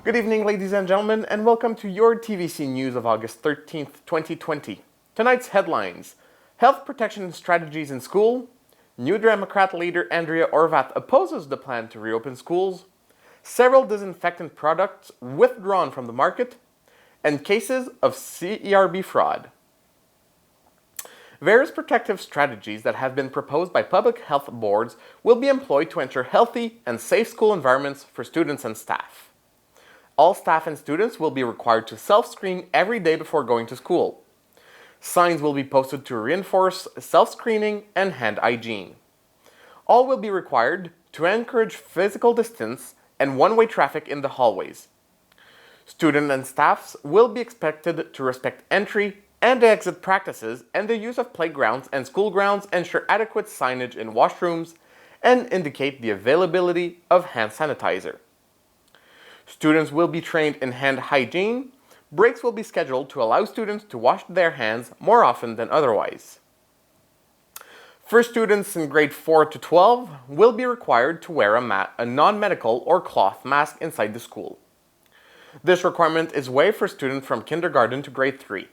Good evening, ladies and gentlemen, and welcome to your TVC News of August 13th, 2020. Tonight's headlines: Health protection strategies in school, New Democrat leader Andrea Horwath opposes the plan to reopen schools, several disinfectant products withdrawn from the market, and cases of CERB fraud. Various protective strategies that have been proposed by public health boards will be employed to ensure healthy and safe school environments for students and staff. All staff and students will be required to self-screen every day before going to school. Signs will be posted to reinforce self-screening and hand hygiene. All will be required to encourage physical distance and one-way traffic in the hallways. Students and staffs will be expected to respect entry and exit practices, and the use of playgrounds and school grounds ensure adequate signage in washrooms and indicate the availability of hand sanitizer. Students will be trained in hand hygiene. Breaks will be scheduled to allow students to wash their hands more often than otherwise. First students in grade 4 to 12 will be required to wear a non-medical or cloth mask inside the school. This requirement is waived for students from kindergarten to grade 3.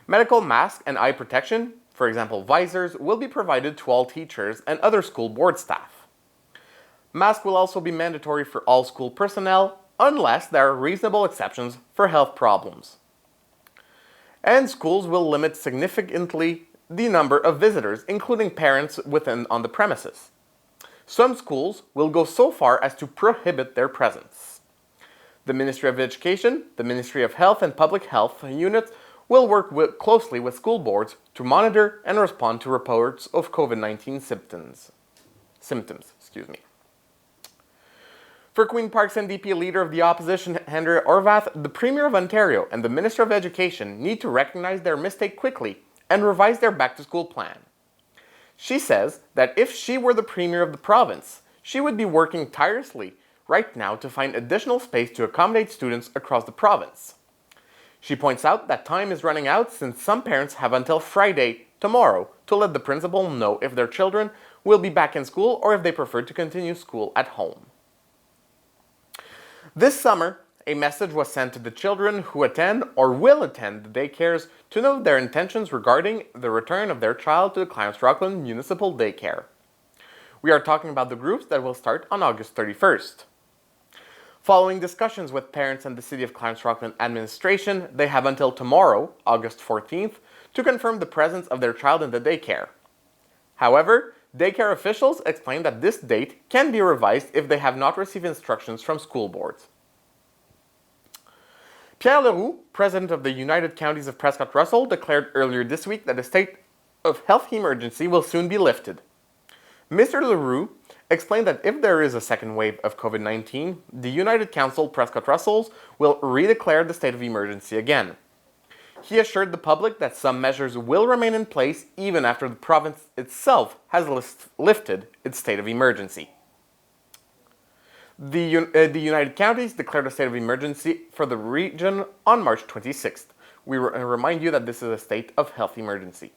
Medical masks and eye protection, for example visors, will be provided to all teachers and other school board staff. Masks will also be mandatory for all school personnel unless there are reasonable exceptions for health problems. And schools will limit significantly the number of visitors, including parents on the premises. Some schools will go so far as to prohibit their presence. The Ministry of Education, the Ministry of Health and Public Health units will work closely with school boards to monitor and respond to reports of COVID-19 symptoms. For Queen Park's NDP leader of the opposition, Andrea Horwath, the Premier of Ontario and the Minister of Education need to recognize their mistake quickly and revise their back-to-school plan. She says that if she were the Premier of the province, she would be working tirelessly right now to find additional space to accommodate students across the province. She points out that time is running out since some parents have until Friday, tomorrow, to let the principal know if their children will be back in school or if they prefer to continue school at home. This summer, a message was sent to the children who attend or will attend the daycares to know their intentions regarding the return of their child to the Clarence-Rockland Municipal Daycare. We are talking about the groups that will start on August 31st. Following discussions with parents and the City of Clarence-Rockland administration, they have until tomorrow, August 14th, to confirm the presence of their child in the daycare. However, daycare officials explain that this date can be revised if they have not received instructions from school boards. Pierre Leroux, president of the United Counties of Prescott-Russell, declared earlier this week that a state of health emergency will soon be lifted. Mr. Leroux explained that if there is a second wave of COVID-19, the United Council Prescott-Russells will redeclare the state of emergency again. He assured the public that some measures will remain in place even after the province itself has lifted its state of emergency. The United Counties declared a state of emergency for the region on March 26th. We remind you that this is a state of health emergency.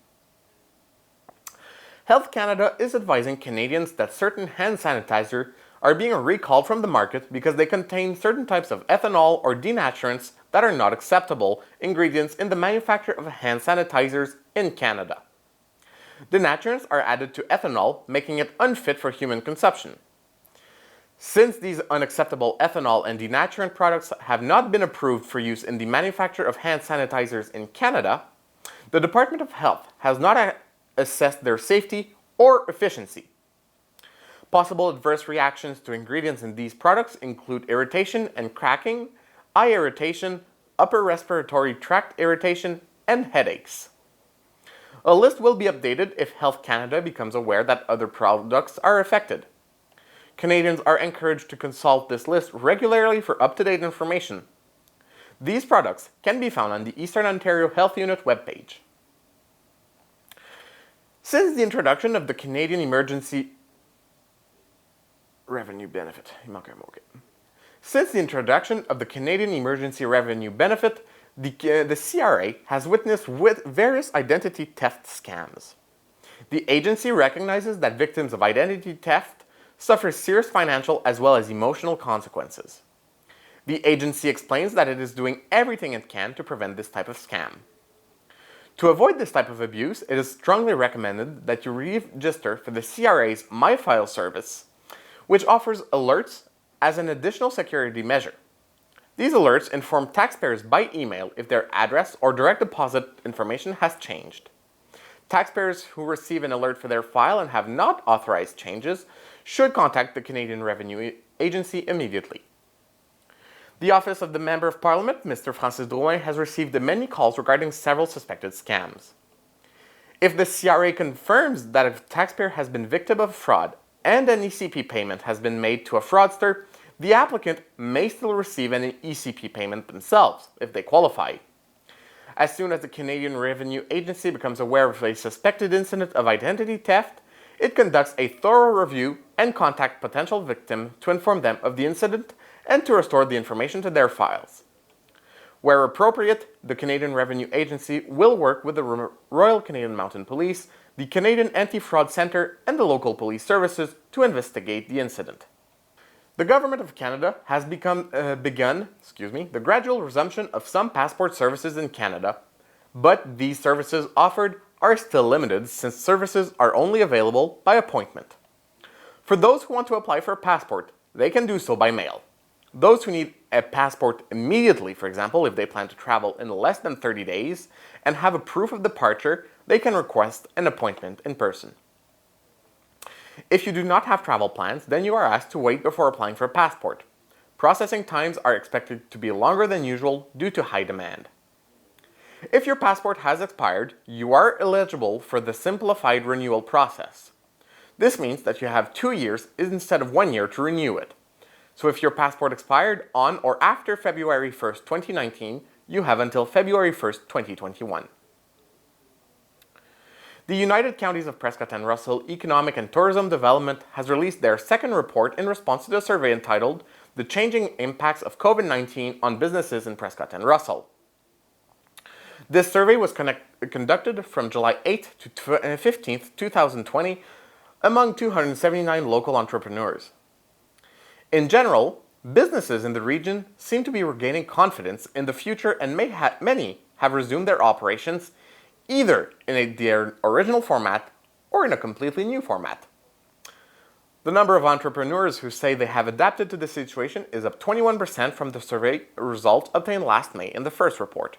Health Canada is advising Canadians that certain hand sanitizer are being recalled from the market because they contain certain types of ethanol or denaturants that are not acceptable ingredients in the manufacture of hand sanitizers in Canada. Denaturants are added to ethanol, making it unfit for human consumption. Since these unacceptable ethanol and denaturant products have not been approved for use in the manufacture of hand sanitizers in Canada, the Department of Health has not assessed their safety or efficiency. Possible adverse reactions to ingredients in these products include irritation and cracking, eye irritation, upper respiratory tract irritation, and headaches. A list will be updated if Health Canada becomes aware that other products are affected. Canadians are encouraged to consult this list regularly for up-to-date information. These products can be found on the Eastern Ontario Health Unit webpage. Since the introduction of the Canadian Emergency Revenue Benefit, Since the introduction of the Canadian Emergency Revenue Benefit, the CRA has witnessed various identity theft scams. The agency recognizes that victims of identity theft suffer serious financial as well as emotional consequences. The agency explains that it is doing everything it can to prevent this type of scam. To avoid this type of abuse, it is strongly recommended that you register for the CRA's MyFile service, which offers alerts as an additional security measure. These alerts inform taxpayers by email if their address or direct deposit information has changed. Taxpayers who receive an alert for their file and have not authorized changes should contact the Canadian Revenue Agency immediately. The Office of the Member of Parliament, Mr. Francis Drouin, has received many calls regarding several suspected scams. If the CRA confirms that a taxpayer has been victim of fraud and an ECP payment has been made to a fraudster, the applicant may still receive an ECP payment themselves if they qualify. As soon as the Canadian Revenue Agency becomes aware of a suspected incident of identity theft, it conducts a thorough review and contacts potential victims to inform them of the incident and to restore the information to their files. Where appropriate, the Canadian Revenue Agency will work with the Royal Canadian Mounted Police, the Canadian Anti-Fraud Centre, and the local police services to investigate the incident. The Government of Canada has begun the gradual resumption of some passport services in Canada, but these services offered are still limited since services are only available by appointment. For those who want to apply for a passport, they can do so by mail. Those who need a passport immediately, for example, if they plan to travel in less than 30 days and have a proof of departure, they can request an appointment in person. If you do not have travel plans, then you are asked to wait before applying for a passport. Processing times are expected to be longer than usual due to high demand. If your passport has expired, you are eligible for the simplified renewal process. This means that you have 2 years instead of 1 year to renew it. So if your passport expired on or after February 1st, 2019, you have until February 1st, 2021. The United Counties of Prescott and Russell Economic and Tourism Development has released their second report in response to the survey entitled The Changing Impacts of COVID-19 on Businesses in Prescott and Russell. This survey was conducted from July 8th to 15th, 2020 among 279 local entrepreneurs. In general, businesses in the region seem to be regaining confidence in the future and many have resumed their operations either in their original format or in a completely new format. The number of entrepreneurs who say they have adapted to the situation is up 21% from the survey result obtained last May in the first report.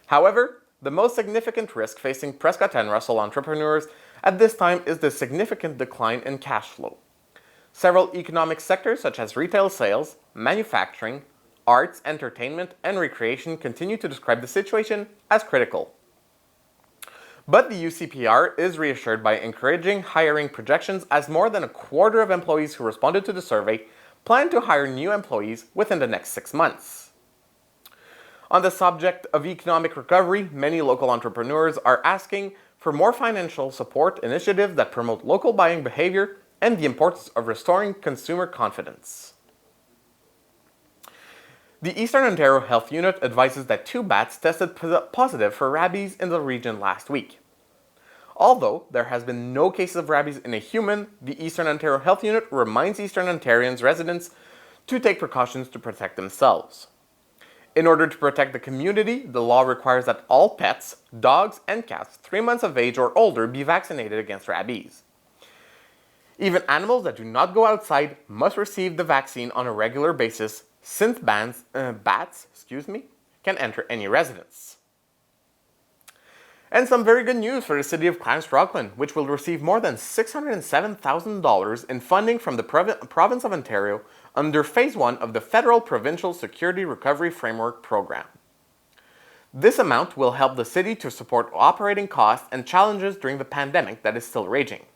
However, the most significant risk facing Prescott and Russell entrepreneurs at this time is the significant decline in cash flow. Several economic sectors such as retail sales, manufacturing, arts, entertainment, and recreation continue to describe the situation as critical. But the UCPR is reassured by encouraging hiring projections as more than a quarter of employees who responded to the survey plan to hire new employees within the next 6 months. On the subject of economic recovery, many local entrepreneurs are asking for more financial support initiatives that promote local buying behavior and the importance of restoring consumer confidence. The Eastern Ontario Health Unit advises that 2 bats tested positive for rabies in the region last week. Although there has been no cases of rabies in a human, the Eastern Ontario Health Unit reminds Eastern Ontarians residents to take precautions to protect themselves. In order to protect the community, the law requires that all pets, dogs and cats 3 months of age or older be vaccinated against rabies. Even animals that do not go outside must receive the vaccine on a regular basis since bats can enter any residence. And some very good news for the city of Clarence-Rockland, which will receive more than $607,000 in funding from the province of Ontario under Phase 1 of the Federal Provincial Security Recovery Framework Program. This amount will help the city to support operating costs and challenges during the pandemic that is still raging.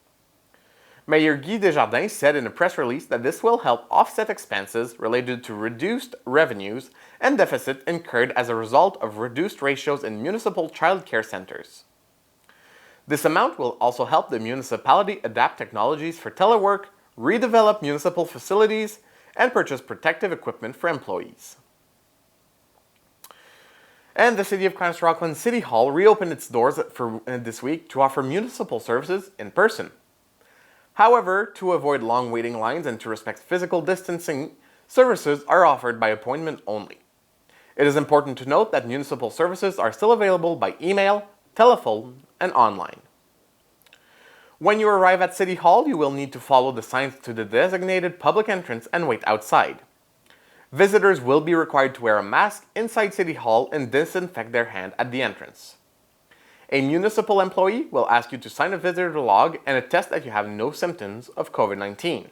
Mayor Guy Desjardins said in a press release that this will help offset expenses related to reduced revenues and deficit incurred as a result of reduced ratios in municipal child care centers. This amount will also help the municipality adapt technologies for telework, redevelop municipal facilities, and purchase protective equipment for employees. And the City of Clarence-Rockland City Hall reopened its doors this week to offer municipal services in person. However, to avoid long waiting lines and to respect physical distancing, Services are offered by appointment only. It is important to note that municipal services are still available by email, telephone, and online. When you arrive at City Hall, you will need to follow the signs to the designated public entrance and wait outside. Visitors will be required to wear a mask inside City Hall and disinfect their hand at the entrance. A municipal employee will ask you to sign a visitor log and attest that you have no symptoms of COVID-19.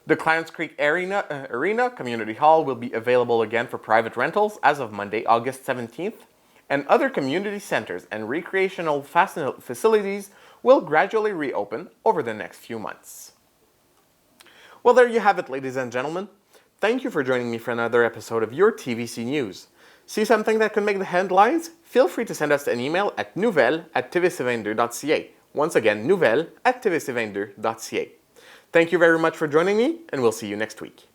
The Clarence Creek Arena Community Hall will be available again for private rentals as of Monday, August 17th, and other community centers and recreational facilities will gradually reopen over the next few months. Well, there you have it, ladies and gentlemen. Thank you for joining me for another episode of your TVC News. See something that could make the headlines? Feel free to send us an email at nouvelles@tvc22.ca. Once again, nouvelles@tvc22.ca. Thank you very much for joining me, and we'll see you next week.